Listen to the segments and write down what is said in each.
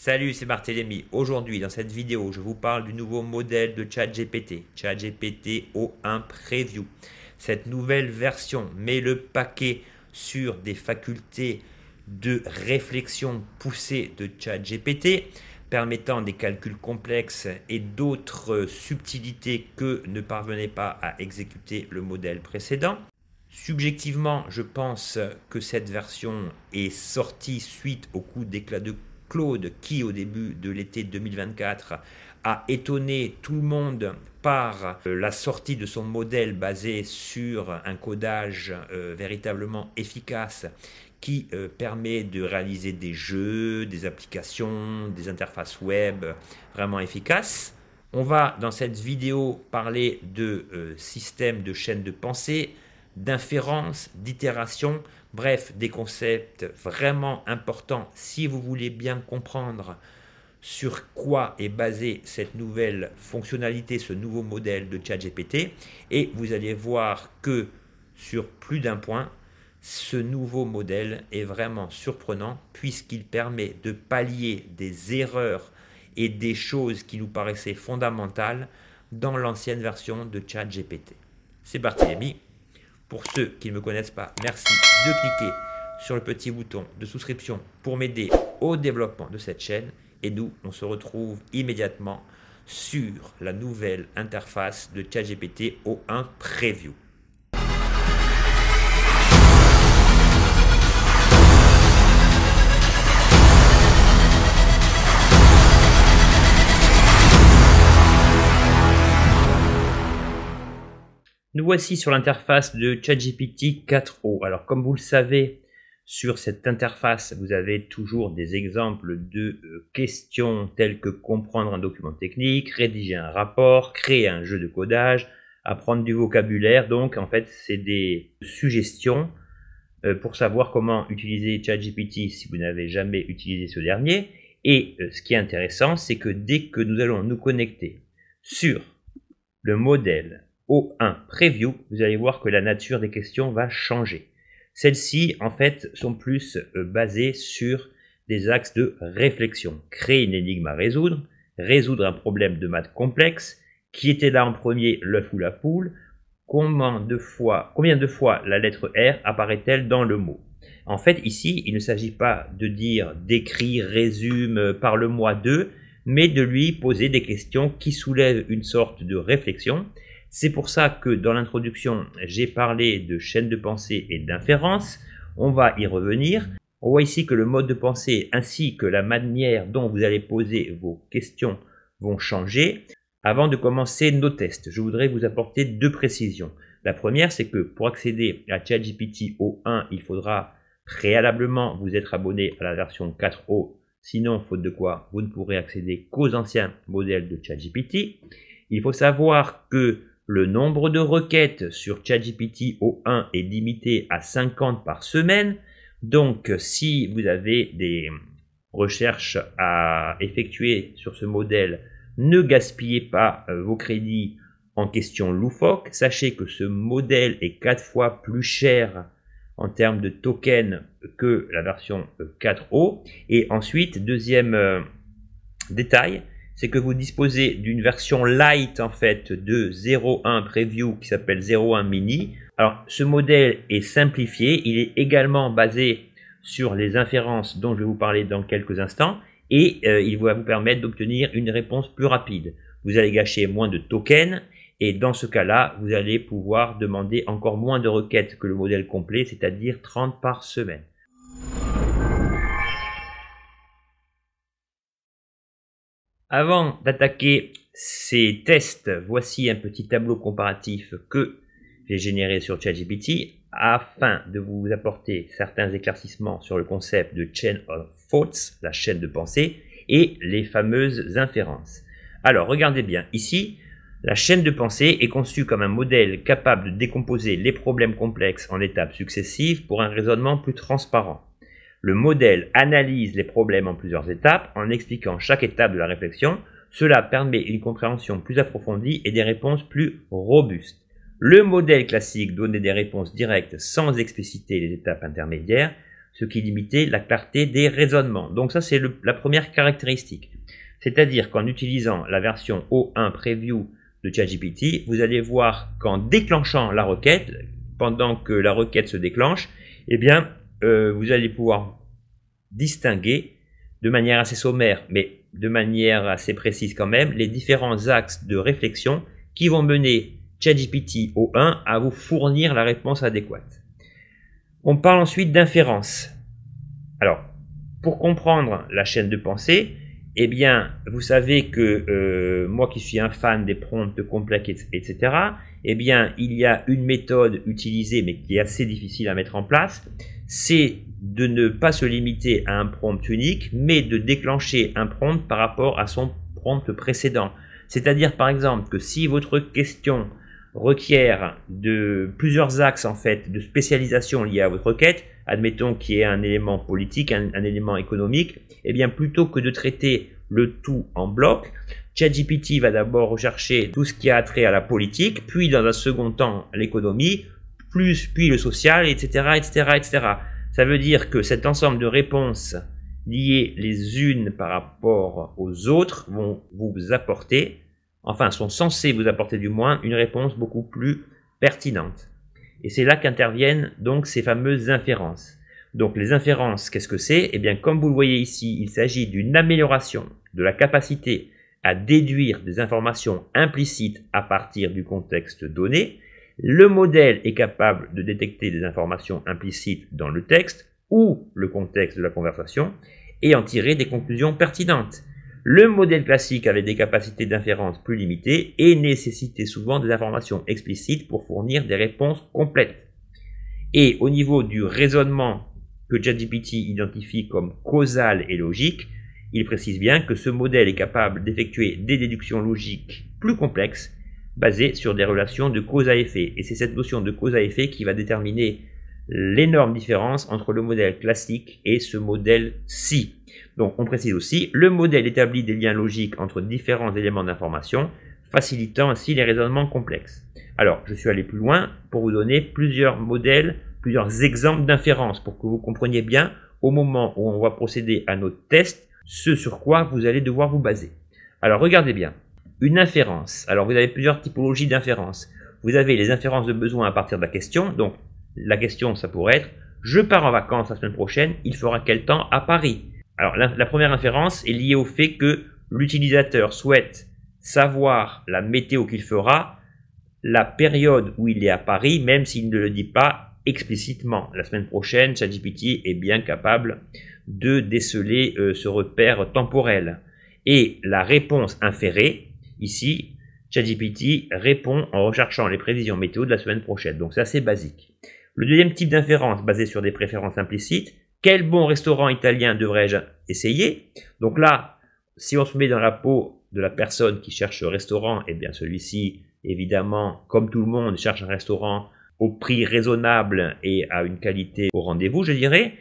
Salut, c'est Barthélémy. Aujourd'hui, dans cette vidéo, je vous parle du nouveau modèle de ChatGPT, ChatGPT O1 Preview. Cette nouvelle version met le paquet sur des facultés de réflexion poussée de ChatGPT, permettant des calculs complexes et d'autres subtilités que ne parvenait pas à exécuter le modèle précédent. Subjectivement, je pense que cette version est sortie suite au coup d'éclat de Claude qui, au début de l'été 2024, a étonné tout le monde par la sortie de son modèle basé sur un codage véritablement efficace qui permet de réaliser des jeux, des applications, des interfaces web vraiment efficaces. On va dans cette vidéo parler de système de chaîne de pensée, d'inférence, d'itération, bref, des concepts vraiment importants si vous voulez bien comprendre sur quoi est basée cette nouvelle fonctionnalité, ce nouveau modèle de ChatGPT. Et vous allez voir que sur plus d'un point, ce nouveau modèle est vraiment surprenant puisqu'il permet de pallier des erreurs et des choses qui nous paraissaient fondamentales dans l'ancienne version de ChatGPT. C'est Barthélémy. Pour ceux qui ne me connaissent pas, merci de cliquer sur le petit bouton de souscription pour m'aider au développement de cette chaîne. Et nous, on se retrouve immédiatement sur la nouvelle interface de ChatGPT O1 Preview. Nous voici sur l'interface de ChatGPT 4o. Alors comme vous le savez, sur cette interface, vous avez toujours des exemples de questions telles que comprendre un document technique, rédiger un rapport, créer un jeu de codage, apprendre du vocabulaire. Donc en fait, c'est des suggestions pour savoir comment utiliser ChatGPT si vous n'avez jamais utilisé ce dernier. Et ce qui est intéressant, c'est que dès que nous allons nous connecter sur le modèle O1 Preview, vous allez voir que la nature des questions va changer. Celles-ci, en fait, sont plus basées sur des axes de réflexion. Créer une énigme à résoudre, résoudre un problème de maths complexe, qui était là en premier, l'œuf ou la poule, combien de fois la lettre R apparaît-elle dans le mot. En fait, ici, il ne s'agit pas de dire, décrit, résume, parle-moi d'eux, mais de lui poser des questions qui soulèvent une sorte de réflexion. C'est pour ça que dans l'introduction, j'ai parlé de chaîne de pensée et d'inférence. On va y revenir. On voit ici que le mode de pensée ainsi que la manière dont vous allez poser vos questions vont changer. Avant de commencer nos tests, je voudrais vous apporter deux précisions. La première, c'est que pour accéder à ChatGPT O1, il faudra préalablement vous être abonné à la version 4o. Sinon, faute de quoi, vous ne pourrez accéder qu'aux anciens modèles de ChatGPT. Il faut savoir que le nombre de requêtes sur ChatGPT O1 est limité à 50 par semaine. Donc, si vous avez des recherches à effectuer sur ce modèle, ne gaspillez pas vos crédits en questions loufoques. Sachez que ce modèle est 4 fois plus cher en termes de tokens que la version 4o. Et ensuite, deuxième détail, c'est que vous disposez d'une version light en fait de 0.1 Preview qui s'appelle 0.1 Mini. Alors ce modèle est simplifié, il est également basé sur les inférences dont je vais vous parler dans quelques instants et il va vous permettre d'obtenir une réponse plus rapide. Vous allez gâcher moins de tokens et dans ce cas-là, vous allez pouvoir demander encore moins de requêtes que le modèle complet, c'est-à-dire 30 par semaine. Avant d'attaquer ces tests, voici un petit tableau comparatif que j'ai généré sur ChatGPT afin de vous apporter certains éclaircissements sur le concept de Chain of Thoughts, la chaîne de pensée, et les fameuses inférences. Alors, regardez bien, ici, la chaîne de pensée est conçue comme un modèle capable de décomposer les problèmes complexes en étapes successives pour un raisonnement plus transparent. Le modèle analyse les problèmes en plusieurs étapes en expliquant chaque étape de la réflexion. Cela permet une compréhension plus approfondie et des réponses plus robustes. Le modèle classique donnait des réponses directes sans expliciter les étapes intermédiaires. ce qui limitait la clarté des raisonnements. Donc ça, c'est la première caractéristique. C'est-à-dire qu'en utilisant la version O1 Preview de ChatGPT, vous allez voir qu'en déclenchant la requête, pendant que la requête se déclenche, eh bien, vous allez pouvoir distinguer de manière assez sommaire, mais de manière assez précise quand même, les différents axes de réflexion qui vont mener ChatGPT O1 à vous fournir la réponse adéquate. On parle ensuite d'inférence. Alors, pour comprendre la chaîne de pensée, eh bien, vous savez que moi qui suis un fan des prompts complexes, etc., eh bien, il y a une méthode utilisée, mais qui est assez difficile à mettre en place, c'est de ne pas se limiter à un prompt unique, mais de déclencher un prompt par rapport à son prompt précédent. C'est-à-dire, par exemple, que si votre question requiert de plusieurs axes en fait de spécialisation liés à votre requête, admettons qu'il y ait un élément politique, un élément économique, et bien plutôt que de traiter le tout en bloc, ChatGPT va d'abord rechercher tout ce qui a trait à la politique, puis dans un second temps l'économie, puis le social, etc., etc., etc. Ça veut dire que cet ensemble de réponses liées les unes par rapport aux autres vont vous apporter, enfin sont censées vous apporter du moins, une réponse beaucoup plus pertinente. Et c'est là qu'interviennent donc ces fameuses inférences. Donc les inférences, qu'est-ce que c'est? Eh bien, comme vous le voyez ici, il s'agit d'une amélioration de la capacité à déduire des informations implicites à partir du contexte donné. Le modèle est capable de détecter des informations implicites dans le texte ou le contexte de la conversation et en tirer des conclusions pertinentes. Le modèle classique avait des capacités d'inférence plus limitées et nécessitait souvent des informations explicites pour fournir des réponses complètes. Et au niveau du raisonnement que ChatGPT identifie comme causal et logique, il précise bien que ce modèle est capable d'effectuer des déductions logiques plus complexes basées sur des relations de cause à effet. Et c'est cette notion de cause à effet qui va déterminer l'énorme différence entre le modèle classique et ce modèle-ci. Donc on précise aussi, le modèle établit des liens logiques entre différents éléments d'information, facilitant ainsi les raisonnements complexes. Alors, je suis allé plus loin pour vous donner plusieurs modèles, plusieurs exemples d'inférence pour que vous compreniez bien au moment où on va procéder à notre test, ce sur quoi vous allez devoir vous baser. Alors, regardez bien. Une inférence. Alors, vous avez plusieurs typologies d'inférence. Vous avez les inférences de besoin à partir de la question. Donc, la question, ça pourrait être « Je pars en vacances la semaine prochaine, il fera quel temps à Paris ?» Alors, la première inférence est liée au fait que l'utilisateur souhaite savoir la météo qu'il fera, la période où il est à Paris, même s'il ne le dit pas explicitement. La semaine prochaine, ChatGPT est bien capable de déceler ce repère temporel. Et la réponse inférée, ici, ChatGPT répond en recherchant les prévisions météo de la semaine prochaine. Donc c'est assez basique. Le deuxième type d'inférence basé sur des préférences implicites, quel bon restaurant italien devrais-je essayer? Donc là, si on se met dans la peau de la personne qui cherche le restaurant, eh bien celui-ci, évidemment, comme tout le monde, cherche un restaurant au prix raisonnable et à une qualité au rendez-vous, je dirais.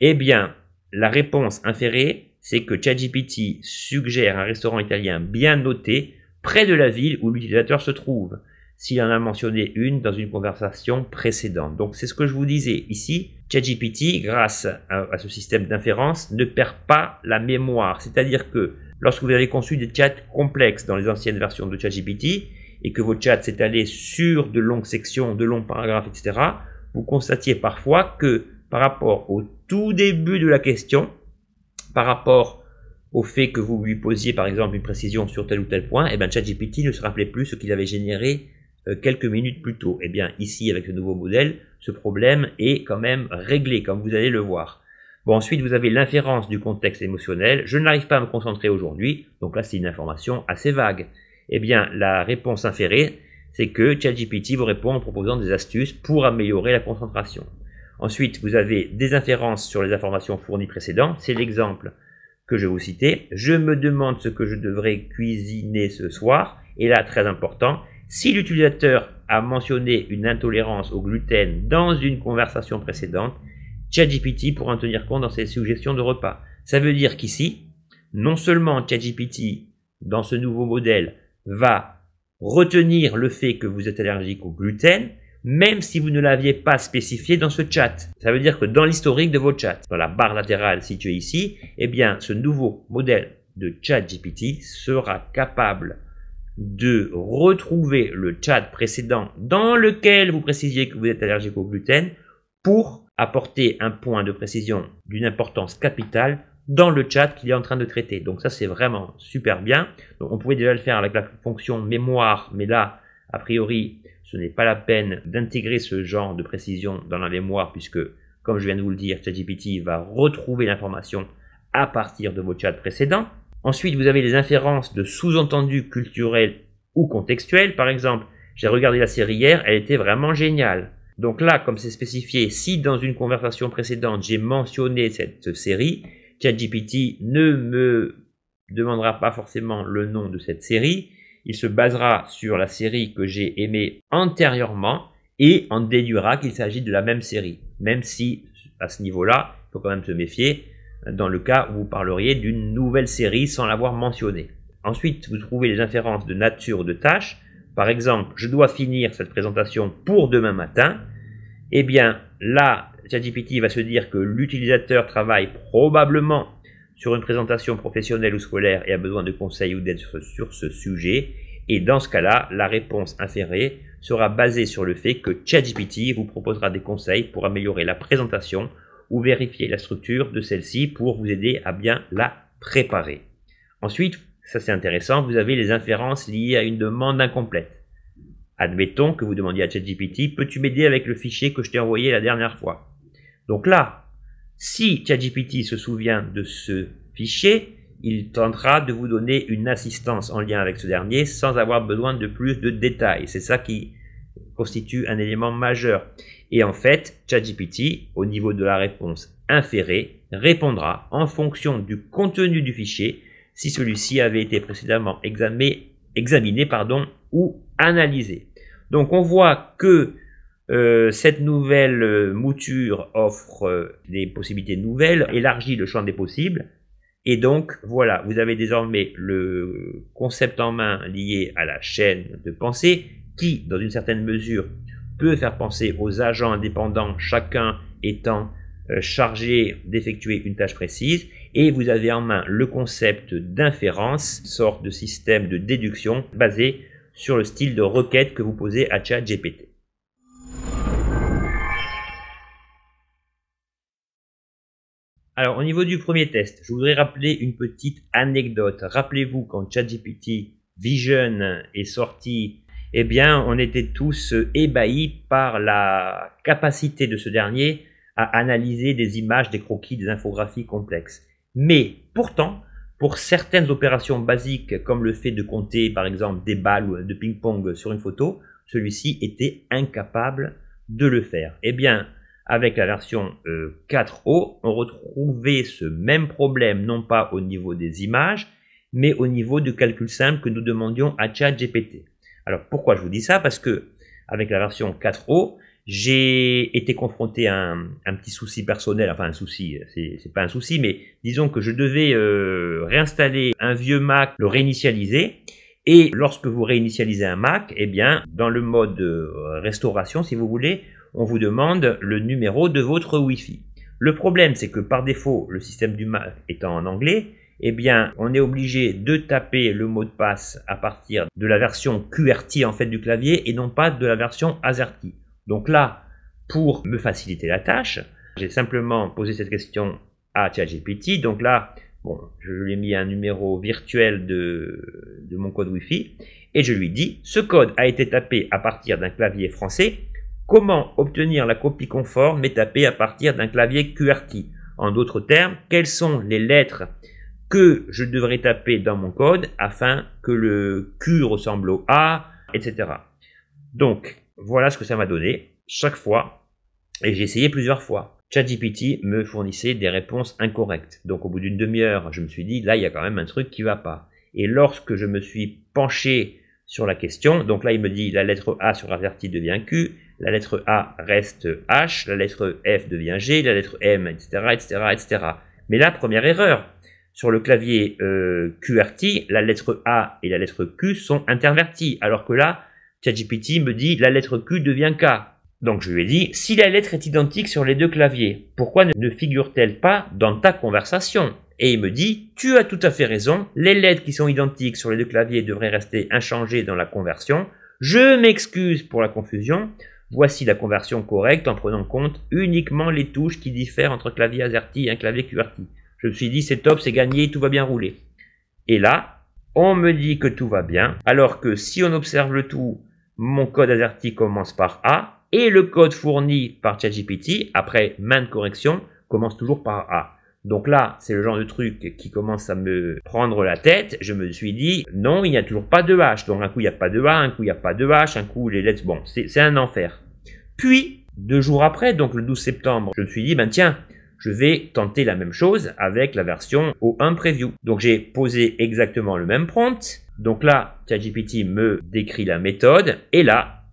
Eh bien, la réponse inférée, c'est que ChatGPT suggère un restaurant italien bien noté près de la ville où l'utilisateur se trouve, s'il en a mentionné une dans une conversation précédente. Donc c'est ce que je vous disais ici, ChatGPT, grâce à ce système d'inférence, ne perd pas la mémoire. C'est-à-dire que lorsque vous avez conçu des chats complexes dans les anciennes versions de ChatGPT, et que votre chat s'étalait sur de longues sections, de longs paragraphes, etc., vous constatiez parfois que par rapport au tout début de la question, par rapport au fait que vous lui posiez par exemple une précision sur tel ou tel point, eh bien ChatGPT ne se rappelait plus ce qu'il avait généré quelques minutes plus tôt. Eh bien ici avec le nouveau modèle, ce problème est quand même réglé comme vous allez le voir. Bon, ensuite vous avez l'inférence du contexte émotionnel. Je n'arrive pas à me concentrer aujourd'hui, donc là c'est une information assez vague. Eh bien la réponse inférée, c'est que ChatGPT vous répond en proposant des astuces pour améliorer la concentration. Ensuite vous avez des inférences sur les informations fournies précédentes. C'est l'exemple que je vais vous citer. Je me demande ce que je devrais cuisiner ce soir. Et là, très important, si l'utilisateur a mentionné une intolérance au gluten dans une conversation précédente, ChatGPT pourra en tenir compte dans ses suggestions de repas. Ça veut dire qu'ici, non seulement ChatGPT, dans ce nouveau modèle, va retenir le fait que vous êtes allergique au gluten, même si vous ne l'aviez pas spécifié dans ce chat. Ça veut dire que dans l'historique de vos chats, dans la barre latérale située ici, eh bien, ce nouveau modèle de ChatGPT sera capable de retrouver le chat précédent dans lequel vous précisiez que vous êtes allergique au gluten pour apporter un point de précision d'une importance capitale dans le chat qu'il est en train de traiter. Donc ça, c'est vraiment super bien. Donc, on pouvait déjà le faire avec la fonction mémoire, mais là, a priori, ce n'est pas la peine d'intégrer ce genre de précision dans la mémoire puisque, comme je viens de vous le dire, ChatGPT va retrouver l'information à partir de vos chats précédents. Ensuite, vous avez les inférences de sous-entendus culturels ou contextuels. Par exemple, j'ai regardé la série hier, elle était vraiment géniale. Donc là, comme c'est spécifié, si dans une conversation précédente, j'ai mentionné cette série, ChatGPT ne me demandera pas forcément le nom de cette série. Il se basera sur la série que j'ai aimée antérieurement et en déduira qu'il s'agit de la même série. Même si, à ce niveau-là, il faut quand même se méfier dans le cas où vous parleriez d'une nouvelle série sans l'avoir mentionnée. Ensuite, vous trouvez les inférences de nature de tâches. Par exemple, je dois finir cette présentation pour demain matin. Eh bien, là, ChatGPT va se dire que l'utilisateur travaille probablement sur une présentation professionnelle ou scolaire et a besoin de conseils ou d'aide sur ce sujet. Et dans ce cas-là, la réponse inférée sera basée sur le fait que ChatGPT vous proposera des conseils pour améliorer la présentation ou vérifier la structure de celle-ci pour vous aider à bien la préparer. Ensuite, ça c'est intéressant, vous avez les inférences liées à une demande incomplète. Admettons que vous demandiez à ChatGPT, peux-tu m'aider avec le fichier que je t'ai envoyé la dernière fois? Donc là, si ChatGPT se souvient de ce fichier, il tentera de vous donner une assistance en lien avec ce dernier sans avoir besoin de plus de détails. C'est ça qui constitue un élément majeur. Et en fait, ChatGPT, au niveau de la réponse inférée, répondra en fonction du contenu du fichier si celui-ci avait été précédemment examiné ou analysé. Donc on voit que cette nouvelle mouture offre des possibilités nouvelles, élargit le champ des possibles. Et donc voilà, vous avez désormais le concept en main lié à la chaîne de pensée qui, dans une certaine mesure, peut faire penser aux agents indépendants, chacun étant chargé d'effectuer une tâche précise. Et vous avez en main le concept d'inférence, sorte de système de déduction basé sur le style de requête que vous posez à ChatGPT. Alors, au niveau du premier test, je voudrais rappeler une petite anecdote. Rappelez-vous, quand ChatGPT Vision est sorti, eh bien, on était tous ébahis par la capacité de ce dernier à analyser des images, des croquis, des infographies complexes. Mais, pourtant, pour certaines opérations basiques, comme le fait de compter, par exemple, des balles de ping-pong sur une photo, celui-ci était incapable de le faire. Eh bien, avec la version 4o, on retrouvait ce même problème, non pas au niveau des images, mais au niveau du calcul simple que nous demandions à ChatGPT. Alors, pourquoi je vous dis ça? Parce que, avec la version 4o, j'ai été confronté à un petit souci personnel, enfin un souci, c'est pas un souci, mais disons que je devais réinstaller un vieux Mac, le réinitialiser, et lorsque vous réinitialisez un Mac, eh bien, dans le mode restauration, si vous voulez, on vous demande le numéro de votre Wi-Fi. Le problème, c'est que par défaut, le système du Mac étant en anglais, eh bien, on est obligé de taper le mot de passe à partir de la version QWERTY en fait du clavier et non pas de la version AZERTY. Donc là, pour me faciliter la tâche, j'ai simplement posé cette question à ChatGPT. Donc là, bon, je lui ai mis un numéro virtuel de mon code Wi-Fi et je lui dis, ce code a été tapé à partir d'un clavier français. Comment obtenir la copie conforme mais tapée à partir d'un clavier QWERTY? En d'autres termes, quelles sont les lettres que je devrais taper dans mon code afin que le Q ressemble au A, etc. Donc, voilà ce que ça m'a donné chaque fois, et j'ai essayé plusieurs fois. ChatGPT me fournissait des réponses incorrectes. Donc au bout d'une demi-heure, je me suis dit, là, il y a quand même un truc qui va pas. Et lorsque je me suis penché sur la question, donc là, il me dit, la lettre A sur AZERTY devient Q, la lettre A reste H, la lettre F devient G, la lettre M, etc., etc., etc. Mais là, première erreur. Sur le clavier QWERTY, la lettre A et la lettre Q sont interverties, alors que là, ChatGPT me dit la lettre Q devient K. Donc je lui ai dit, si la lettre est identique sur les deux claviers, pourquoi ne figure-t-elle pas dans ta conversation? Et il me dit, tu as tout à fait raison, les lettres qui sont identiques sur les deux claviers devraient rester inchangées dans la conversion. Je m'excuse pour la confusion. Voici la conversion correcte en prenant en compte uniquement les touches qui diffèrent entre clavier AZERTY et un clavier QWERTY. Je me suis dit, c'est top, c'est gagné, tout va bien rouler. Et là, on me dit que tout va bien, alors que si on observe le tout, mon code AZERTY commence par A, et le code fourni par ChatGPT, après maintes corrections, commence toujours par A. Donc là, c'est le genre de truc qui commence à me prendre la tête. Je me suis dit, non, il n'y a toujours pas de H. Donc un coup, il n'y a pas de A, un coup, il n'y a pas de H, un coup, les lettres, bon, c'est un enfer. Puis, 2 jours après, donc le 12 septembre, je me suis dit, ben tiens, je vais tenter la même chose avec la version O1 Preview. Donc j'ai posé exactement le même prompt. Donc là, ChatGPT me décrit la méthode. Et là,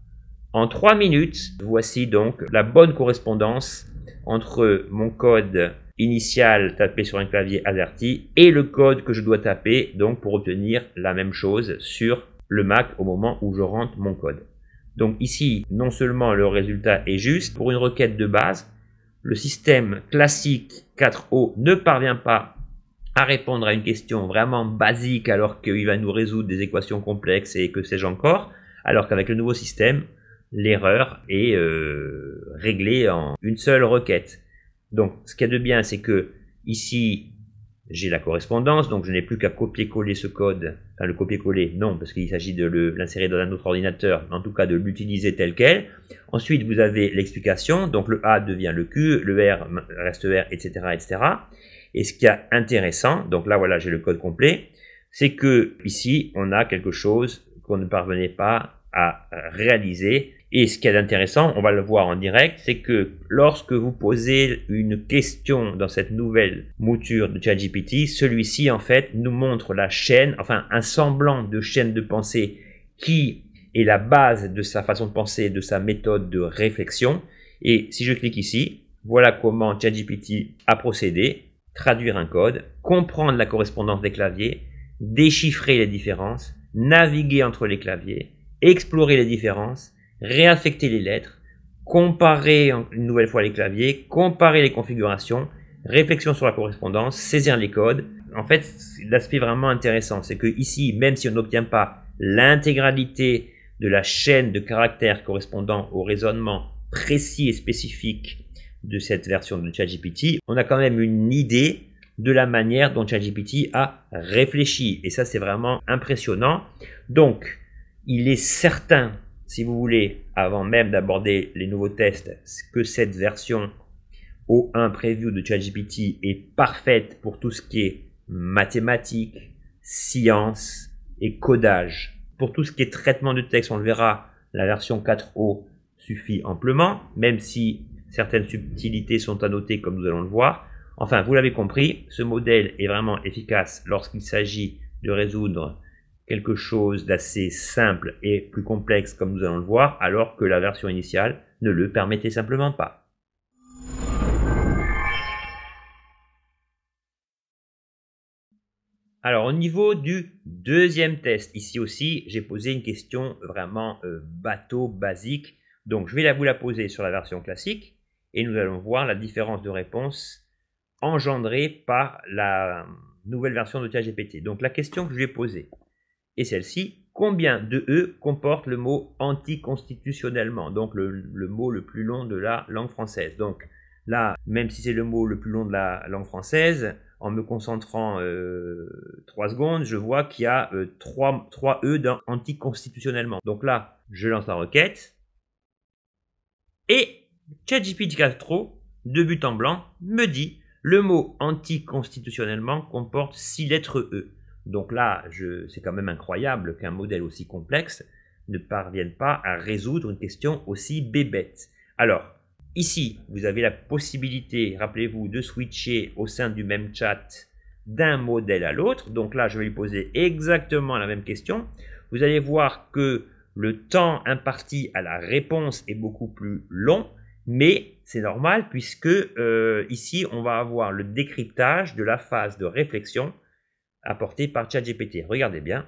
en 3 minutes, voici donc la bonne correspondance entre mon code initial tapé sur un clavier AZERTY et le code que je dois taper donc pour obtenir la même chose sur le Mac au moment où je rentre mon code. Donc ici, non seulement le résultat est juste, pour une requête de base, le système classique 4O ne parvient pas à répondre à une question vraiment basique alors qu'il va nous résoudre des équations complexes et que sais-je encore, alors qu'avec le nouveau système, l'erreur est réglée en une seule requête. Donc, ce qu'il y a de bien, c'est que ici, j'ai la correspondance, donc je n'ai plus qu'à copier-coller ce code. Enfin, le copier-coller, non, parce qu'il s'agit de l'insérer dans un autre ordinateur, mais en tout cas de l'utiliser tel quel. Ensuite, vous avez l'explication, donc le A devient le Q, le R reste R, etc., etc. Et ce qui est intéressant, donc là, voilà, j'ai le code complet, c'est que ici, on a quelque chose qu'on ne parvenait pas à réaliser. Et ce qui est intéressant, on va le voir en direct, c'est que lorsque vous posez une question dans cette nouvelle mouture de ChatGPT, celui-ci en fait nous montre la chaîne, enfin un semblant de chaîne de pensée qui est la base de sa façon de penser, de sa méthode de réflexion. Et si je clique ici, voilà comment ChatGPT a procédé: traduire un code, comprendre la correspondance des claviers, déchiffrer les différences, naviguer entre les claviers, explorer les différences, réaffecter les lettres, comparer une nouvelle fois les claviers, comparer les configurations, réflexion sur la correspondance, saisir les codes. En fait, l'aspect vraiment intéressant, c'est que ici, même si on n'obtient pas l'intégralité de la chaîne de caractères correspondant au raisonnement précis et spécifique de cette version de ChatGPT, on a quand même une idée de la manière dont ChatGPT a réfléchi. Et ça, c'est vraiment impressionnant. Donc, il est certain, si vous voulez, avant même d'aborder les nouveaux tests, que cette version O1 Preview de ChatGPT est parfaite pour tout ce qui est mathématiques, sciences et codage. Pour tout ce qui est traitement de texte, on le verra, la version 4O suffit amplement, même si certaines subtilités sont à noter comme nous allons le voir. Enfin, vous l'avez compris, ce modèle est vraiment efficace lorsqu'il s'agit de résoudre quelque chose d'assez simple et plus complexe comme nous allons le voir, alors que la version initiale ne le permettait simplement pas. Alors au niveau du deuxième test, ici aussi j'ai posé une question vraiment bateau, basique, donc je vais vous la poser sur la version classique et nous allons voir la différence de réponse engendrée par la nouvelle version de ChatGPT. Donc la question que je vais poser est celle-ci: combien de E comporte le mot anticonstitutionnellement, donc le mot le plus long de la langue française. Donc là, même si c'est le mot le plus long de la langue française, en me concentrant 3 secondes, je vois qu'il y a 3 E dans anticonstitutionnellement. Donc là, je lance la requête et ChatGPT 4o, de but en blanc, me dit: le mot anticonstitutionnellement comporte 6 lettres E. Donc là, c'est quand même incroyable qu'un modèle aussi complexe ne parvienne pas à résoudre une question aussi bébête. Alors, ici, vous avez la possibilité, rappelez-vous, de switcher au sein du même chat d'un modèle à l'autre. Donc là, je vais lui poser exactement la même question. Vous allez voir que le temps imparti à la réponse est beaucoup plus long, mais c'est normal puisque ici, on va avoir le décryptage de la phase de réflexion apportée par ChatGPT. Regardez bien.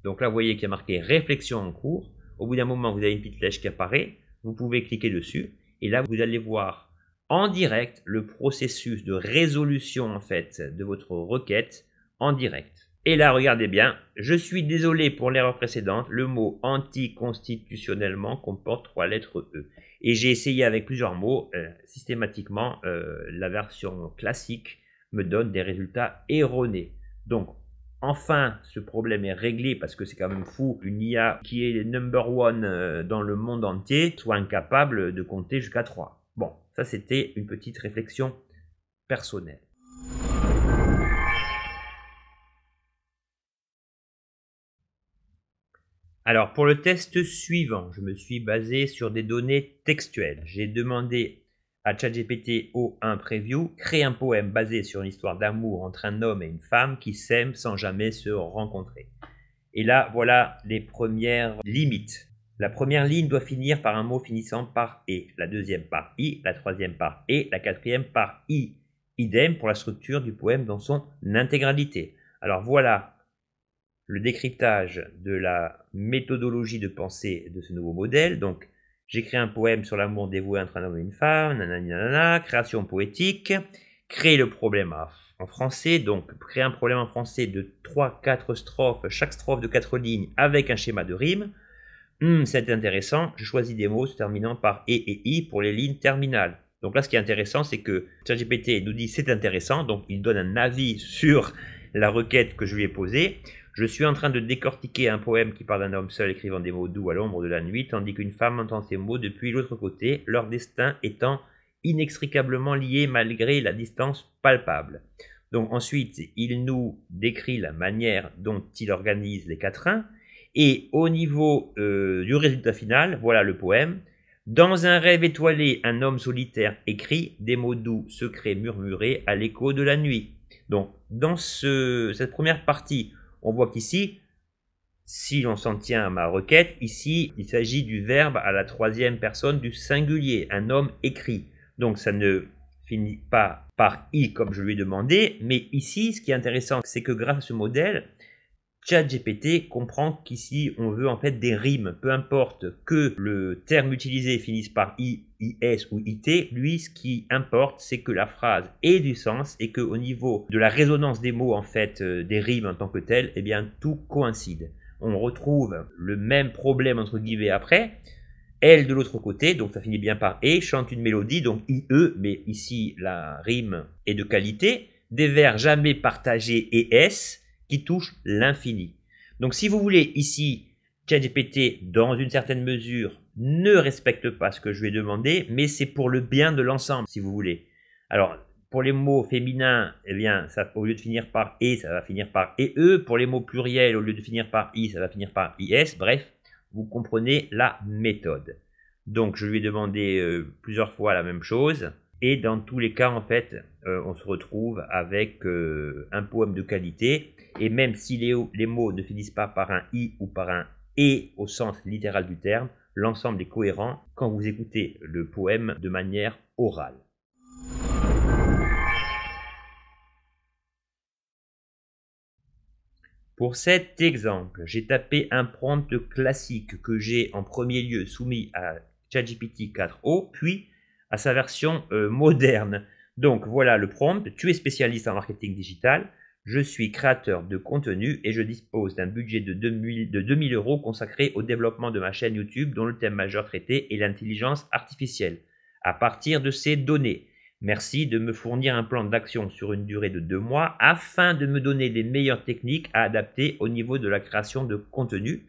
Donc là, vous voyez qu'il y a marqué réflexion en cours. Au bout d'un moment, vous avez une petite flèche qui apparaît, vous pouvez cliquer dessus, et là, vous allez voir en direct le processus de résolution en fait de votre requête en direct. Et là, regardez bien, je suis désolé pour l'erreur précédente, le mot anticonstitutionnellement comporte 3 lettres E. Et j'ai essayé avec plusieurs mots, systématiquement, la version classique me donne des résultats erronés. Donc, enfin, ce problème est réglé parce que c'est quand même fou, une IA qui est number one dans le monde entier soit incapable de compter jusqu'à 3. Bon, ça c'était une petite réflexion personnelle. Alors, pour le test suivant, je me suis basé sur des données textuelles. J'ai demandé à ChatGPT O1 Preview, crée un poème basé sur une histoire d'amour entre un homme et une femme qui s'aiment sans jamais se rencontrer. Et là, voilà les premières limites. La première ligne doit finir par un mot finissant par « et », la deuxième par « i », la troisième par « et », la quatrième par « i ». Idem pour la structure du poème dans son intégralité. Alors voilà le décryptage de la méthodologie de pensée de ce nouveau modèle. Donc, j'écris un poème sur l'amour dévoué entre un homme et une femme, nanana, création poétique, créer le problème en français, donc créer un problème en français de 3-4 strophes, chaque strophe de 4 lignes avec un schéma de rime. C'est intéressant, je choisis des mots se terminant par et i pour les lignes terminales. Donc là, ce qui est intéressant, c'est que ChatGPT nous dit c'est intéressant, donc il donne un avis sur la requête que je lui ai posée. Je suis en train de décortiquer un poème qui parle d'un homme seul écrivant des mots doux à l'ombre de la nuit, tandis qu'une femme entend ces mots depuis l'autre côté, leur destin étant inextricablement lié malgré la distance palpable. Donc ensuite, il nous décrit la manière dont il organise les quatrains, et au niveau du résultat final, voilà le poème. Dans un rêve étoilé, un homme solitaire écrit des mots doux, secrets murmurés à l'écho de la nuit. Donc dans cette première partie, on voit qu'ici, si l'on s'en tient à ma requête, ici, il s'agit du verbe à la troisième personne du singulier, un homme écrit. Donc ça ne finit pas par i comme je lui ai demandé, mais ici, ce qui est intéressant, c'est que grâce à ce modèle, ChatGPT comprend qu'ici, on veut en fait des rimes. Peu importe que le terme utilisé finisse par i, is ou it, lui, ce qui importe, c'est que la phrase ait du sens et qu'au niveau de la résonance des mots, en fait, des rimes en tant que telles, eh bien, tout coïncide. On retrouve le même problème, entre guillemets, après. Elle, de l'autre côté, donc ça finit bien par et, chante une mélodie, donc ie, mais ici, la rime est de qualité. Des vers jamais partagés et s, qui touche l'infini. Donc si vous voulez ici, ChatGPT, dans une certaine mesure, ne respecte pas ce que je lui ai demandé, mais c'est pour le bien de l'ensemble, si vous voulez. Alors, pour les mots féminins, eh bien, ça, au lieu de finir par et, ça va finir par et. Pour les mots pluriels, au lieu de finir par i, ça va finir par is. Bref, vous comprenez la méthode. Donc, je lui ai demandé plusieurs fois la même chose. Et dans tous les cas, en fait, on se retrouve avec un poème de qualité. Et même si les mots ne finissent pas par un i ou par un et au sens littéral du terme, l'ensemble est cohérent quand vous écoutez le poème de manière orale. Pour cet exemple, j'ai tapé un prompt classique que j'ai en premier lieu soumis à ChatGPT 4o, puis à sa version moderne. Donc voilà le prompt, tu es spécialiste en marketing digital, je suis créateur de contenu et je dispose d'un budget de 2000 € consacré au développement de ma chaîne YouTube dont le thème majeur traité est l'intelligence artificielle. À partir de ces données, merci de me fournir un plan d'action sur une durée de 2 mois afin de me donner les meilleures techniques à adapter au niveau de la création de contenu,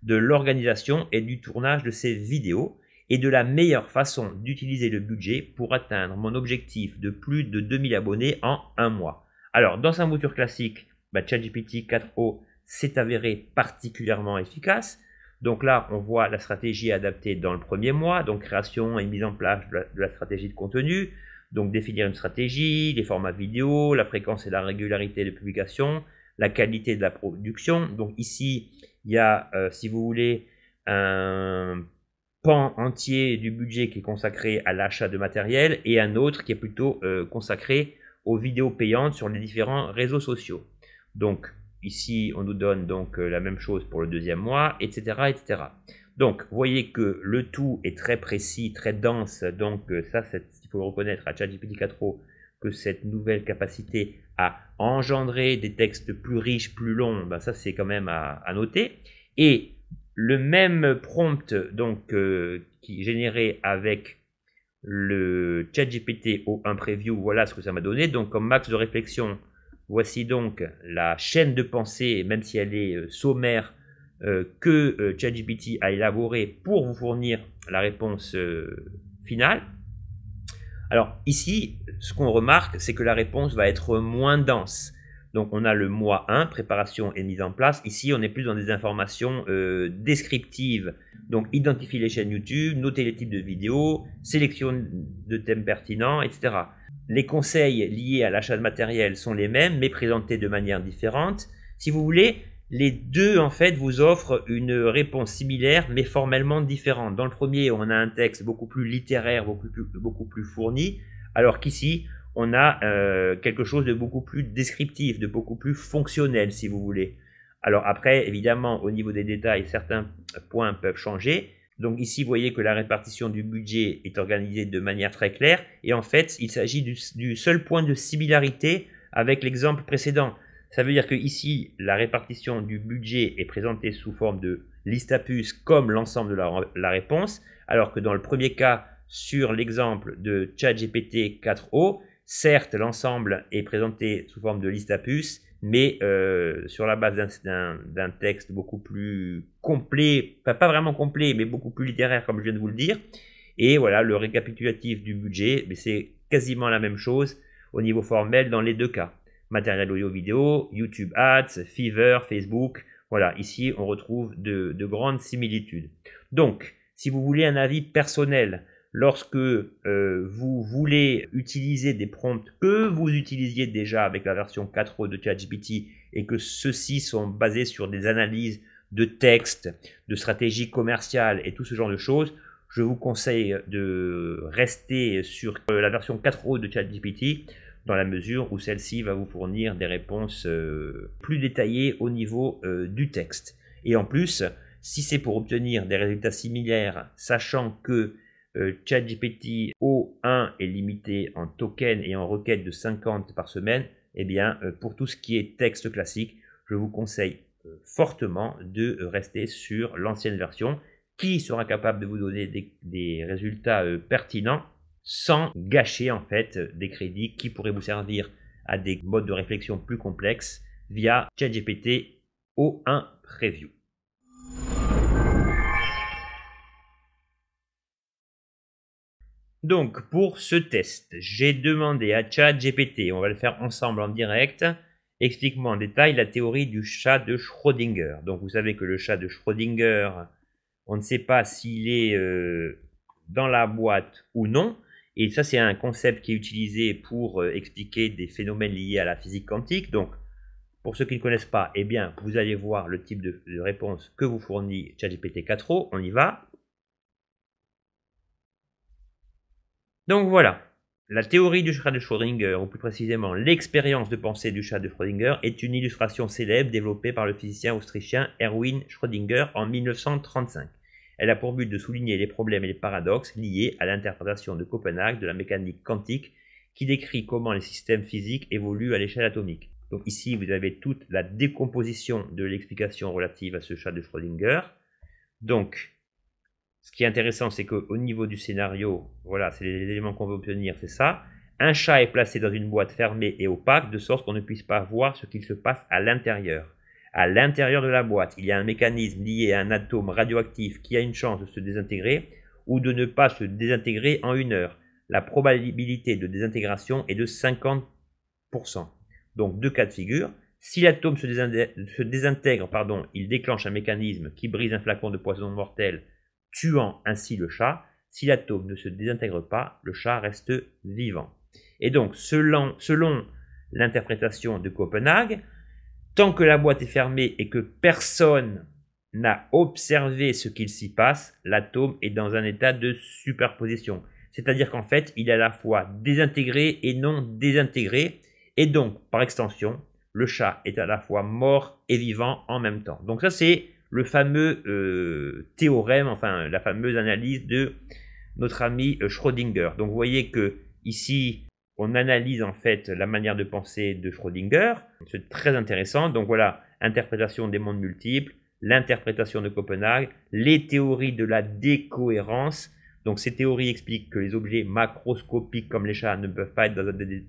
de l'organisation et du tournage de ces vidéos et de la meilleure façon d'utiliser le budget pour atteindre mon objectif de plus de 2000 abonnés en 1 mois. Alors, dans sa mouture classique, ChatGPT 4o s'est avéré particulièrement efficace. Donc là, on voit la stratégie adaptée dans le premier mois, donc création et mise en place de la stratégie de contenu, donc définir une stratégie, les formats vidéo, la fréquence et la régularité de publication, la qualité de la production. Donc ici, il y a, si vous voulez, un pan entier du budget qui est consacré à l'achat de matériel et un autre qui est plutôt consacré aux vidéos payantes sur les différents réseaux sociaux. Donc ici, on nous donne donc la même chose pour le deuxième mois, etc., etc. Donc, vous voyez que le tout est très précis, très dense. Donc, ça, il faut le reconnaître à ChatGPT 4o que cette nouvelle capacité à engendrer des textes plus riches, plus longs, ben ça, c'est quand même à noter. Et le même prompt donc, qui est généré avec le ChatGPT O1 Preview, voilà ce que ça m'a donné. Donc, comme max de réflexion, voici donc la chaîne de pensée, même si elle est sommaire, que ChatGPT a élaboré pour vous fournir la réponse finale. Alors ici, ce qu'on remarque, c'est que la réponse va être moins dense. Donc on a le mois 1, préparation et mise en place. Ici, on est plus dans des informations descriptives. Donc identifier les chaînes YouTube, noter les types de vidéos, sélection de thèmes pertinents, etc. Les conseils liés à l'achat de matériel sont les mêmes, mais présentés de manière différente. Si vous voulez, les deux en fait vous offrent une réponse similaire mais formellement différente. Dans le premier, on a un texte beaucoup plus littéraire, beaucoup plus fourni, alors qu'ici, on a quelque chose de beaucoup plus descriptif, de beaucoup plus fonctionnel si vous voulez. Alors après, évidemment, au niveau des détails, certains points peuvent changer. Donc ici, vous voyez que la répartition du budget est organisée de manière très claire. Et en fait, il s'agit du seul point de similarité avec l'exemple précédent. Ça veut dire que ici, la répartition du budget est présentée sous forme de liste à puces comme l'ensemble de la réponse, alors que dans le premier cas, sur l'exemple de ChatGPT 4o, certes, l'ensemble est présenté sous forme de liste à puces, mais sur la base d'un texte beaucoup plus complet, pas vraiment complet, mais beaucoup plus littéraire, comme je viens de vous le dire. Et voilà, le récapitulatif du budget, c'est quasiment la même chose au niveau formel dans les deux cas. Matériel audio-vidéo, YouTube Ads, Fiverr, Facebook. Voilà, ici, on retrouve de grandes similitudes. Donc, si vous voulez un avis personnel, lorsque vous voulez utiliser des prompts que vous utilisiez déjà avec la version 4o de ChatGPT et que ceux-ci sont basés sur des analyses de texte, de stratégie commerciale et tout ce genre de choses, je vous conseille de rester sur la version 4o de ChatGPT dans la mesure où celle-ci va vous fournir des réponses plus détaillées au niveau du texte. Et en plus, si c'est pour obtenir des résultats similaires, sachant que ChatGPT O1 est limité en tokens et en requêtes de 50 par semaine, eh bien, pour tout ce qui est texte classique, je vous conseille fortement de rester sur l'ancienne version qui sera capable de vous donner des résultats pertinents sans gâcher en fait des crédits qui pourraient vous servir à des modes de réflexion plus complexes via ChatGPT O1 Preview. Donc pour ce test, j'ai demandé à ChatGPT, on va le faire ensemble en direct, explique-moi en détail la théorie du chat de Schrödinger. Donc vous savez que le chat de Schrödinger, on ne sait pas s'il est dans la boîte ou non. Et ça, c'est un concept qui est utilisé pour expliquer des phénomènes liés à la physique quantique. Donc, pour ceux qui ne connaissent pas, eh bien, vous allez voir le type de réponse que vous fournit ChatGPT 4o. On y va. Donc voilà, la théorie du chat de Schrödinger, ou plus précisément l'expérience de pensée du chat de Schrödinger, est une illustration célèbre développée par le physicien autrichien Erwin Schrödinger en 1935. Elle a pour but de souligner les problèmes et les paradoxes liés à l'interprétation de Copenhague de la mécanique quantique qui décrit comment les systèmes physiques évoluent à l'échelle atomique. Donc ici, vous avez toute la décomposition de l'explication relative à ce chat de Schrödinger. Donc, ce qui est intéressant, c'est qu'au niveau du scénario, voilà, c'est les éléments qu'on veut obtenir, c'est ça. Un chat est placé dans une boîte fermée et opaque, de sorte qu'on ne puisse pas voir ce qu'il se passe à l'intérieur. À l'intérieur de la boîte, il y a un mécanisme lié à un atome radioactif qui a une chance de se désintégrer ou de ne pas se désintégrer en 1 heure. La probabilité de désintégration est de 50%. Donc, 2 cas de figure. Si l'atome se désintègre, il déclenche un mécanisme qui brise un flacon de poison mortel, tuant ainsi le chat. Si l'atome ne se désintègre pas, le chat reste vivant. Et donc, selon l'interprétation de Copenhague, tant que la boîte est fermée et que personne n'a observé ce qu'il s'y passe, l'atome est dans un état de superposition. C'est-à-dire qu'en fait, il est à la fois désintégré et non désintégré. Et donc, par extension, le chat est à la fois mort et vivant en même temps. Donc ça, c'est le fameux théorème, enfin la fameuse analyse de notre ami Schrödinger. Donc vous voyez que ici, on analyse en fait la manière de penser de Schrödinger. C'est très intéressant. Donc voilà, interprétation des mondes multiples, l'interprétation de Copenhague, les théories de la décohérence. Donc ces théories expliquent que les objets macroscopiques comme les chats ne peuvent pas être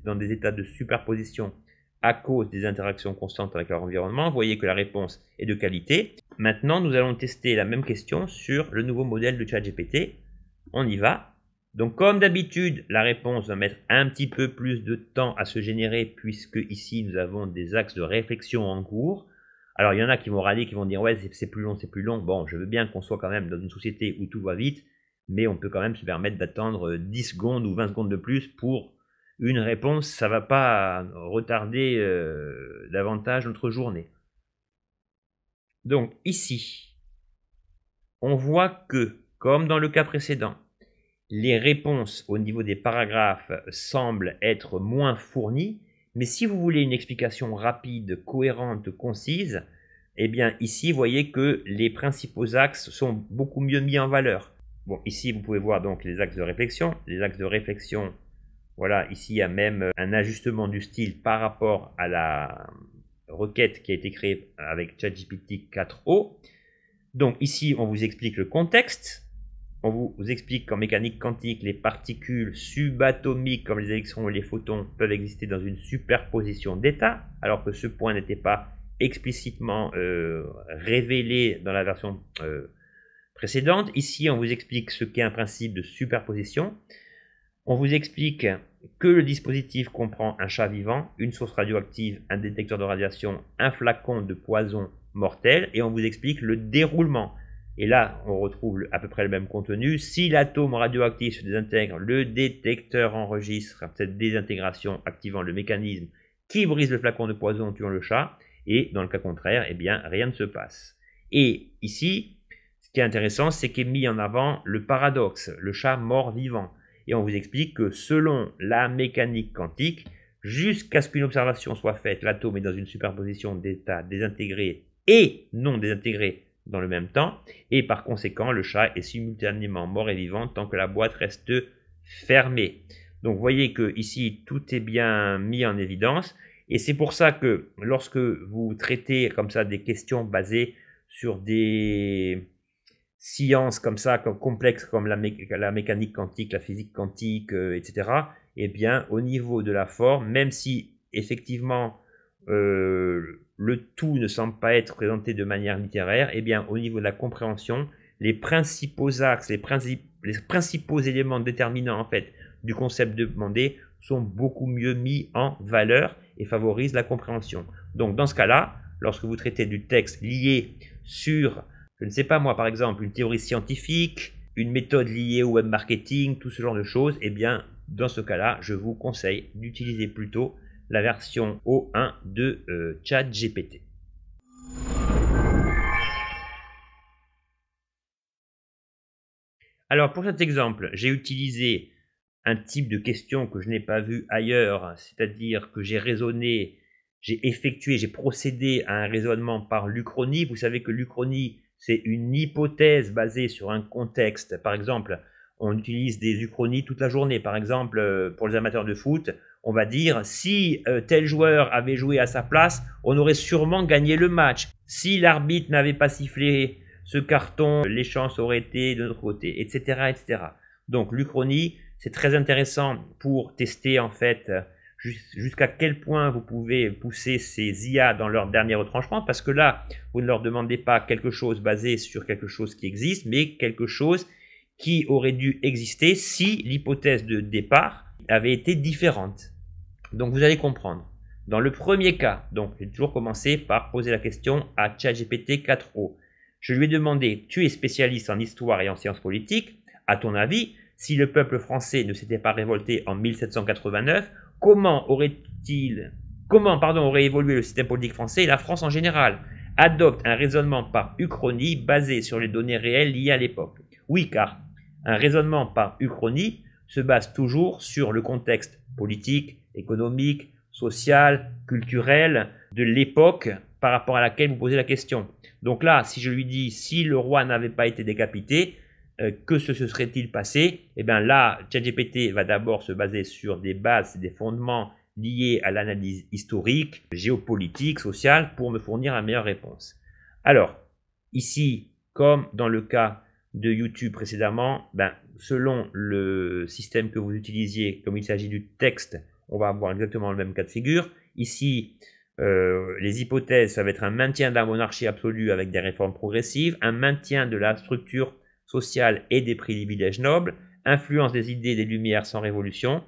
dans des états de superposition à cause des interactions constantes avec leur environnement. Vous voyez que la réponse est de qualité. Maintenant, nous allons tester la même question sur le nouveau modèle de ChatGPT. On y va. Donc comme d'habitude, la réponse va mettre un petit peu plus de temps à se générer puisque ici nous avons des axes de réflexion en cours. Alors il y en a qui vont râler, qui vont dire ouais c'est plus long, c'est plus long. Bon, je veux bien qu'on soit quand même dans une société où tout va vite, mais on peut quand même se permettre d'attendre 10 secondes ou 20 secondes de plus pour une réponse. Ça ne va pas retarder davantage notre journée. Donc ici, on voit que, comme dans le cas précédent, les réponses au niveau des paragraphes semblent être moins fournies, mais si vous voulez une explication rapide, cohérente, concise, eh bien ici, vous voyez que les principaux axes sont beaucoup mieux mis en valeur. Bon, ici, vous pouvez voir donc les axes de réflexion. Les axes de réflexion, voilà, ici, il y a même un ajustement du style par rapport à la requête qui a été créée avec ChatGPT 4o. Donc ici, on vous explique le contexte. On vous explique qu'en mécanique quantique, les particules subatomiques comme les électrons et les photons peuvent exister dans une superposition d'états, alors que ce point n'était pas explicitement révélé dans la version précédente. Ici, on vous explique ce qu'est un principe de superposition. On vous explique que le dispositif comprend un chat vivant, une source radioactive, un détecteur de radiation, un flacon de poison mortel, et on vous explique le déroulement. Et là, on retrouve à peu près le même contenu. Si l'atome radioactif se désintègre, le détecteur enregistre cette désintégration activant le mécanisme qui brise le flacon de poison tuant le chat. Et dans le cas contraire, eh bien, rien ne se passe. Et ici, ce qui est intéressant, c'est qu'est mis en avant le paradoxe, le chat mort-vivant. Et on vous explique que selon la mécanique quantique, jusqu'à ce qu'une observation soit faite, l'atome est dans une superposition d'états désintégrés et non désintégrés dans le même temps, et par conséquent, le chat est simultanément mort et vivant tant que la boîte reste fermée. Donc, vous voyez que ici, tout est bien mis en évidence, et c'est pour ça que lorsque vous traitez comme ça des questions basées sur des sciences comme ça, complexes comme la mécanique quantique, la physique quantique, etc., eh bien, au niveau de la forme, même si effectivement le tout ne semble pas être présenté de manière littéraire, eh bien, au niveau de la compréhension, les principaux axes, les principaux éléments déterminants en fait du concept demandé sont beaucoup mieux mis en valeur et favorisent la compréhension. Donc, dans ce cas-là, lorsque vous traitez du texte lié sur, je ne sais pas moi, par exemple, une théorie scientifique, une méthode liée au web marketing, tout ce genre de choses, eh bien, dans ce cas-là, je vous conseille d'utiliser plutôt la version O1 de ChatGPT. Alors pour cet exemple, j'ai utilisé un type de question que je n'ai pas vu ailleurs, c'est-à-dire que j'ai raisonné, j'ai procédé à un raisonnement par l'Uchronie. Vous savez que l'Uchronie, c'est une hypothèse basée sur un contexte. Par exemple, on utilise des uchronies toute la journée. Par exemple, pour les amateurs de foot, on va dire si tel joueur avait joué à sa place, on aurait sûrement gagné le match. Si l'arbitre n'avait pas sifflé ce carton, les chances auraient été de notre côté, etc., etc. Donc l'Uchronie, c'est très intéressant pour tester en fait jusqu'à quel point vous pouvez pousser ces IA dans leur dernier retranchement, parce que là, vous ne leur demandez pas quelque chose basé sur quelque chose qui existe, mais quelque chose qui aurait dû exister si l'hypothèse de départ avait été différente. Donc vous allez comprendre. Dans le premier cas, donc j'ai toujours commencé par poser la question à ChatGPT 4o. Je lui ai demandé, tu es spécialiste en histoire et en sciences politiques, à ton avis, si le peuple français ne s'était pas révolté en 1789, comment aurait évolué le système politique français et la France en général? Adopte un raisonnement par uchronie basé sur les données réelles liées à l'époque. Oui, car un raisonnement par uchronie se base toujours sur le contexte politique, économique, social, culturel de l'époque par rapport à laquelle vous posez la question. Donc là, si je lui dis, si le roi n'avait pas été décapité, que se serait-il passé? Eh bien là, ChatGPT va d'abord se baser sur des bases et des fondements liés à l'analyse historique, géopolitique, sociale, pour me fournir la meilleure réponse. Alors, ici, comme dans le cas de YouTube précédemment, selon le système que vous utilisiez, comme il s'agit du texte, on va avoir exactement le même cas de figure. Ici, les hypothèses, ça va être un maintien de la monarchie absolue avec des réformes progressives, un maintien de la structure sociale et des privilèges nobles, influence des idées des Lumières sans révolution,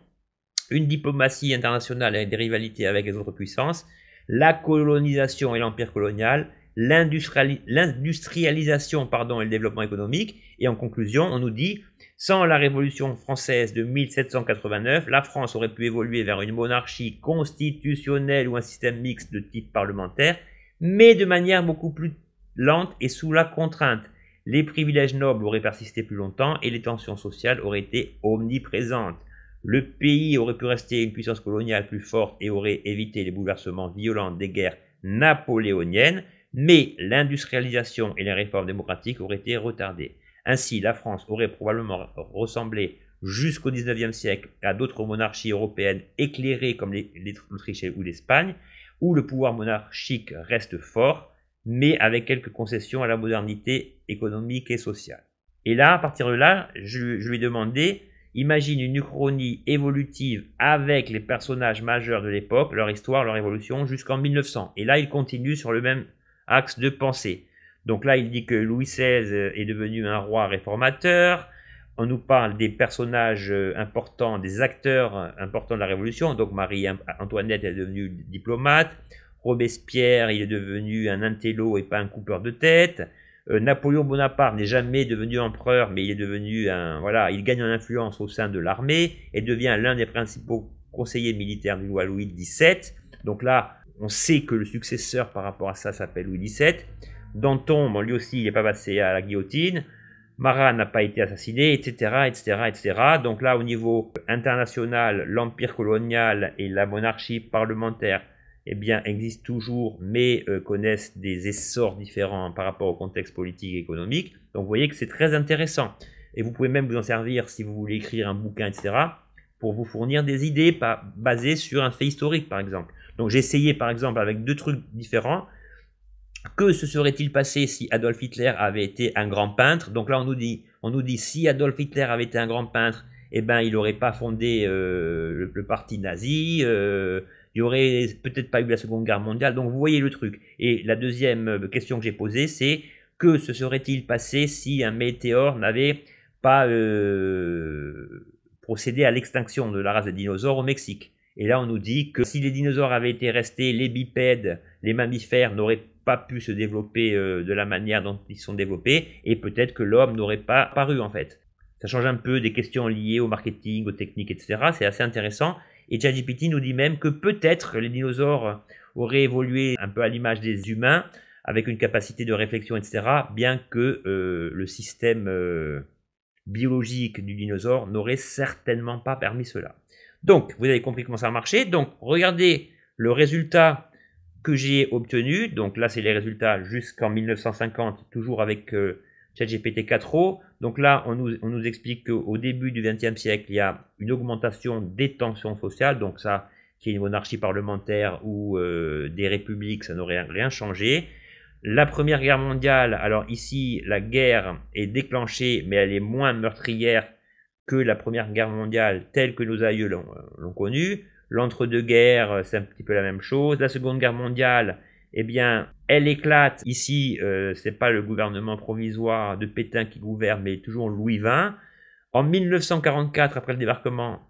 une diplomatie internationale avec des rivalités avec les autres puissances, la colonisation et l'empire colonial, l'industrialisation et le développement économique. Et en conclusion, on nous dit, sans la Révolution française de 1789, la France aurait pu évoluer vers une monarchie constitutionnelle ou un système mixte de type parlementaire, mais de manière beaucoup plus lente et sous la contrainte. Les privilèges nobles auraient persisté plus longtemps et les tensions sociales auraient été omniprésentes. Le pays aurait pu rester une puissance coloniale plus forte et aurait évité les bouleversements violents des guerres napoléoniennes, mais l'industrialisation et les réformes démocratiques auraient été retardées. Ainsi, la France aurait probablement ressemblé jusqu'au XIXe siècle à d'autres monarchies européennes éclairées comme l'Autriche ou l'Espagne, où le pouvoir monarchique reste fort, mais avec quelques concessions à la modernité économique et sociale. Et là, à partir de là, je lui ai demandé, imagine une uchronie évolutive avec les personnages majeurs de l'époque, leur histoire, leur évolution, jusqu'en 1900. Et là, il continue sur le même axe de pensée. Donc là, il dit que Louis XVI est devenu un roi réformateur. On nous parle des personnages importants, des acteurs importants de la Révolution. Donc Marie-Antoinette est devenue diplomate. Robespierre, il est devenu un intello et pas un coupeur de tête. Napoléon Bonaparte n'est jamais devenu empereur, mais il est devenu il gagne en influence au sein de l'armée et devient l'un des principaux conseillers militaires du roi Louis XVII. Donc là, on sait que le successeur par rapport à ça s'appelle Louis XVII. Danton, lui aussi, il n'est pas passé à la guillotine. Marat n'a pas été assassiné, etc., etc. Donc là, au niveau international, l'empire colonial et la monarchie parlementaire existent toujours, mais connaissent des essors différents par rapport au contexte politique et économique. Donc vous voyez que c'est très intéressant. Et vous pouvez même vous en servir si vous voulez écrire un bouquin, etc., pour vous fournir des idées basées sur un fait historique, par exemple. Donc j'ai essayé, par exemple, avec deux trucs différents. Que se serait-il passé si Adolf Hitler avait été un grand peintre? Donc là, on nous dit si Adolf Hitler avait été un grand peintre, il n'aurait pas fondé le parti nazi, il n'y aurait peut-être pas eu la Seconde Guerre mondiale. Donc vous voyez le truc. Et la deuxième question que j'ai posée, c'est que se serait-il passé si un météore n'avait pas procédé à l'extinction de la race des dinosaures au Mexique? Et là, on nous dit que si les dinosaures avaient été restés, les bipèdes, les mammifères n'auraient pas pu se développer de la manière dont ils sont développés, et peut-être que l'homme n'aurait pas apparu en fait. Ça change un peu des questions liées au marketing, aux techniques, etc. C'est assez intéressant. Et ChatGPT nous dit même que peut-être les dinosaures auraient évolué un peu à l'image des humains, avec une capacité de réflexion, etc., bien que le système biologique du dinosaure n'aurait certainement pas permis cela. Donc, vous avez compris comment ça marchait. Donc, regardez le résultat que j'ai obtenu. Donc là, c'est les résultats jusqu'en 1950, toujours avec ChatGPT 4o. Donc là, on nous explique qu'au début du XXe siècle, il y a une augmentation des tensions sociales. Donc ça, qu'il y ait une monarchie parlementaire ou des républiques, ça n'aurait rien changé. La Première Guerre mondiale, alors ici, la guerre est déclenchée, mais elle est moins meurtrière que la Première Guerre mondiale telle que nos aïeux l'ont connue. L'entre-deux-guerres, c'est un petit peu la même chose. La Seconde Guerre mondiale, elle éclate. Ici, c'est pas le gouvernement provisoire de Pétain qui gouverne, mais toujours Louis XX. En 1944, après le débarquement,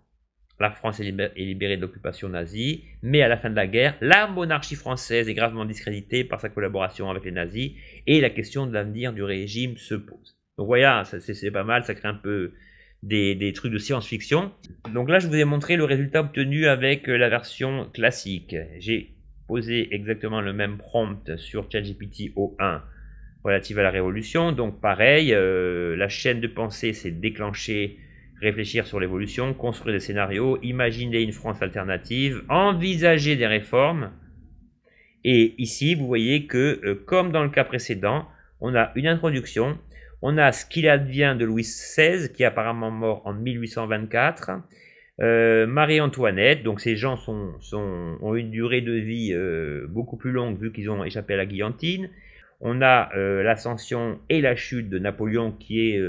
la France est libérée de l'occupation nazie. Mais à la fin de la guerre, la monarchie française est gravement discréditée par sa collaboration avec les nazis. Et la question de l'avenir du régime se pose. Donc voilà, c'est pas mal, ça crée un peu des trucs de science-fiction. Donc là, je vous ai montré le résultat obtenu avec la version classique. J'ai posé exactement le même prompt sur ChatGPT O1 relative à la Révolution. Donc pareil, la chaîne de pensée s'est déclenchée, réfléchir sur l'évolution, construire des scénarios, imaginer une France alternative, envisager des réformes. Et ici, vous voyez que, comme dans le cas précédent, on a une introduction, on a ce qu'il advient de Louis XVI, qui est apparemment mort en 1824, Marie-Antoinette, donc ces gens ont une durée de vie beaucoup plus longue vu qu'ils ont échappé à la guillotine. On a l'ascension et la chute de Napoléon qui est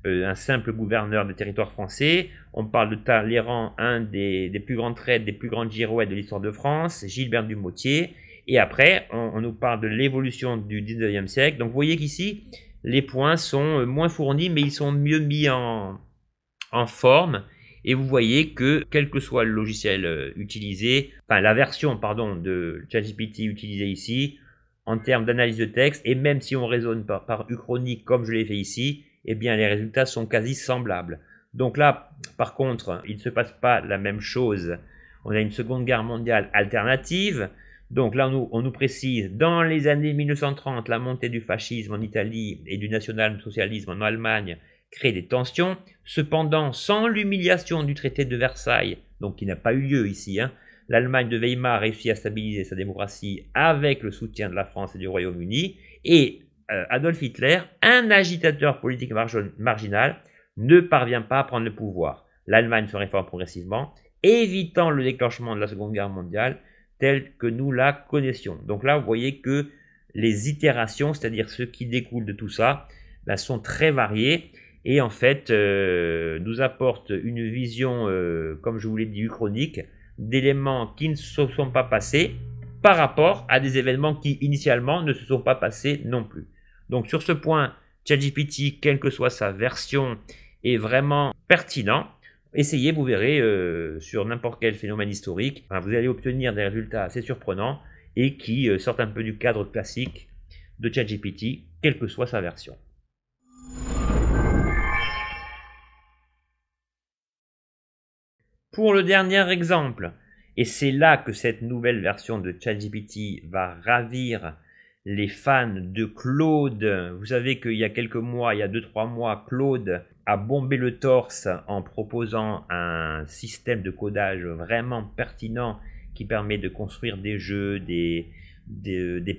un simple gouverneur de territoire français. On parle de Talleyrand, un des plus grands traîtres, des plus grandes girouettes de l'histoire de France, Gilbert du Motier. Et après, on nous parle de l'évolution du 19e siècle. Donc vous voyez qu'ici, les points sont moins fournis, mais ils sont mieux mis en forme. Et vous voyez que, quel que soit le logiciel utilisé, enfin la version, pardon, de ChatGPT utilisée ici, en termes d'analyse de texte, et même si on raisonne par uchronique comme je l'ai fait ici, eh bien les résultats sont quasi semblables. Donc là, par contre, il ne se passe pas la même chose. On a une seconde guerre mondiale alternative. Donc là, on nous précise, dans les années 1930, la montée du fascisme en Italie et du national-socialisme en Allemagne crée des tensions. Cependant, sans l'humiliation du traité de Versailles, donc qui n'a pas eu lieu ici, l'Allemagne de Weimar réussit à stabiliser sa démocratie avec le soutien de la France et du Royaume-Uni. Et Adolf Hitler, un agitateur politique marginal, ne parvient pas à prendre le pouvoir. L'Allemagne se réforme progressivement, évitant le déclenchement de la Seconde Guerre mondiale telle que nous la connaissions. Donc là, vous voyez que les itérations, c'est-à-dire ce qui découle de tout ça, sont très variées et en fait nous apportent une vision, comme je vous l'ai dit, uchronique, d'éléments qui ne se sont pas passés par rapport à des événements qui initialement ne se sont pas passés non plus. Donc sur ce point, ChatGPT, quelle que soit sa version, est vraiment pertinent. Essayez, vous verrez, sur n'importe quel phénomène historique, vous allez obtenir des résultats assez surprenants et qui sortent un peu du cadre classique de ChatGPT, quelle que soit sa version. Pour le dernier exemple, et c'est là que cette nouvelle version de ChatGPT va ravir les fans de Claude. Vous savez qu'il y a quelques mois, il y a 2-3 mois, Claude a bombé le torse en proposant un système de codage vraiment pertinent qui permet de construire des jeux, des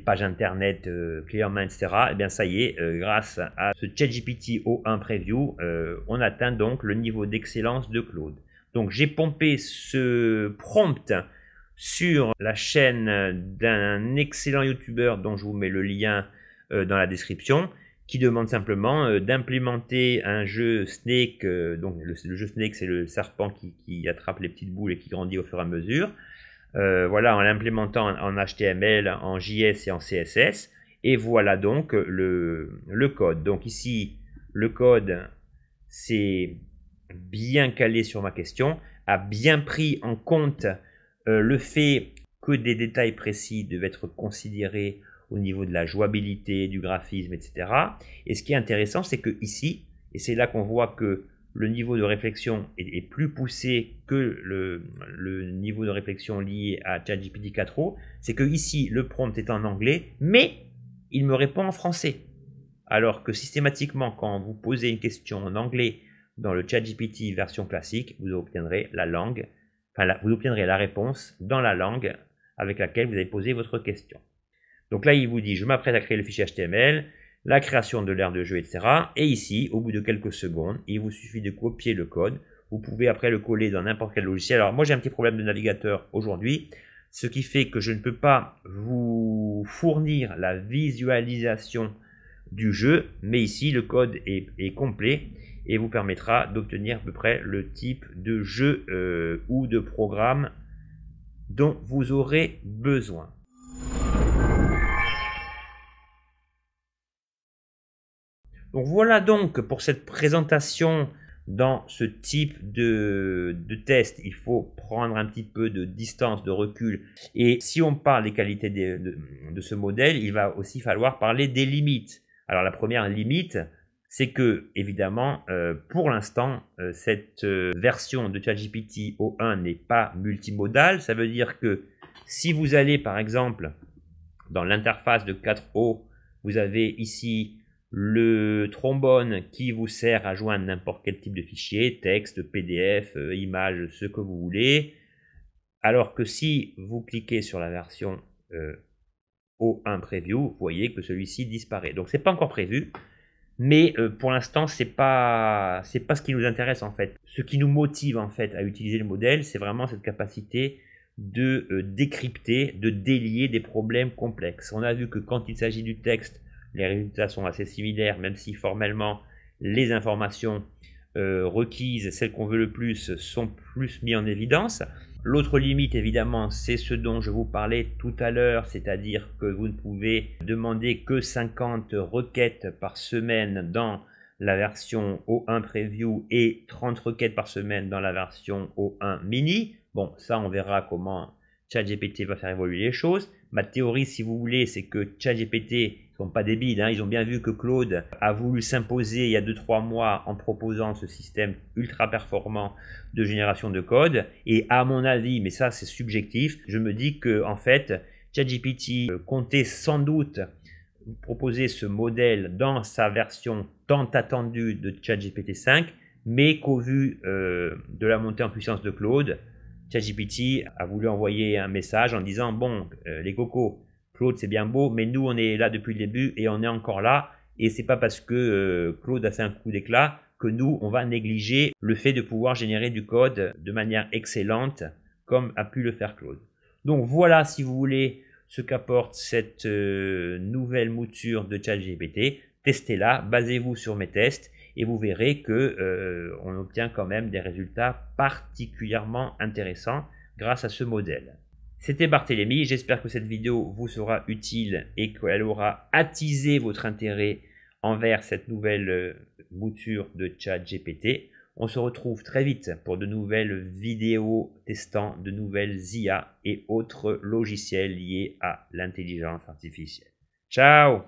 pages internet clés en main, etc. Et bien ça y est, grâce à ce ChatGPT O1 Preview, on atteint donc le niveau d'excellence de Claude. Donc j'ai pompé ce prompt sur la chaîne d'un excellent youtubeur dont je vous mets le lien dans la description, qui demande simplement d'implémenter un jeu Snake. Donc le jeu Snake, c'est le serpent qui attrape les petites boules et qui grandit au fur et à mesure. Voilà, en l'implémentant en HTML, en JS et en CSS. Et voilà donc le code. Donc ici, le code, c'est bien calé sur ma question, a bien pris en compte le fait que des détails précis devaient être considérés au niveau de la jouabilité, du graphisme, etc. Et ce qui est intéressant, c'est que ici, et c'est là qu'on voit que le niveau de réflexion est plus poussé que le niveau de réflexion lié à ChatGPT 4o, c'est que ici, le prompt est en anglais, mais il me répond en français. Alors que systématiquement, quand vous posez une question en anglais dans le ChatGPT version classique, vous obtiendrez vous obtiendrez la réponse dans la langue avec laquelle vous avez posé votre question. Donc là, il vous dit, je m'apprête à créer le fichier HTML, la création de l'aire de jeu, etc. Et ici, au bout de quelques secondes, il vous suffit de copier le code. Vous pouvez après le coller dans n'importe quel logiciel. Alors moi, j'ai un petit problème de navigateur aujourd'hui, ce qui fait que je ne peux pas vous fournir la visualisation du jeu, mais ici, le code est complet et vous permettra d'obtenir à peu près le type de jeu ou de programme dont vous aurez besoin. Donc voilà donc pour cette présentation dans ce type de test. Il faut prendre un petit peu de distance, de recul. Et si on parle des qualités de ce modèle, il va aussi falloir parler des limites. Alors la première limite, c'est que, évidemment, pour l'instant, cette version de ChatGPT O1 n'est pas multimodale. Ça veut dire que si vous allez, par exemple, dans l'interface de 4O, vous avez ici le trombone qui vous sert à joindre n'importe quel type de fichier, texte, PDF, image, ce que vous voulez. Alors que si vous cliquez sur la version O1 Preview, vous voyez que celui-ci disparaît. Donc c'est pas encore prévu, mais pour l'instant c'est pas ce qui nous intéresse en fait. Ce qui nous motive en fait à utiliser le modèle, c'est vraiment cette capacité de décrypter, de délier des problèmes complexes. On a vu que quand il s'agit du texte, les résultats sont assez similaires, même si formellement les informations requises, celles qu'on veut le plus, sont plus mises en évidence. L'autre limite, évidemment, c'est ce dont je vous parlais tout à l'heure, c'est-à-dire que vous ne pouvez demander que 50 requêtes par semaine dans la version O1 Preview et 30 requêtes par semaine dans la version O1 Mini. Bon, ça, on verra comment ChatGPT va faire évoluer les choses. Ma théorie, si vous voulez, c'est que ChatGPT, ils ne sont pas débiles, hein, ils ont bien vu que Claude a voulu s'imposer il y a 2-3 mois en proposant ce système ultra performant de génération de code. Et à mon avis, mais ça c'est subjectif, je me dis que en fait, ChatGPT comptait sans doute proposer ce modèle dans sa version tant attendue de ChatGPT 5, mais qu'au vu de la montée en puissance de Claude, ChatGPT a voulu envoyer un message en disant bon les cocos, Claude c'est bien beau, mais nous on est là depuis le début et on est encore là, et c'est pas parce que Claude a fait un coup d'éclat que nous on va négliger le fait de pouvoir générer du code de manière excellente comme a pu le faire Claude. Donc voilà, si vous voulez, ce qu'apporte cette nouvelle mouture de ChatGPT. Testez-la, basez-vous sur mes tests et vous verrez que on obtient quand même des résultats particulièrement intéressants grâce à ce modèle. C'était Barthélémy, j'espère que cette vidéo vous sera utile et qu'elle aura attisé votre intérêt envers cette nouvelle mouture de ChatGPT. On se retrouve très vite pour de nouvelles vidéos testant de nouvelles IA et autres logiciels liés à l'intelligence artificielle. Ciao!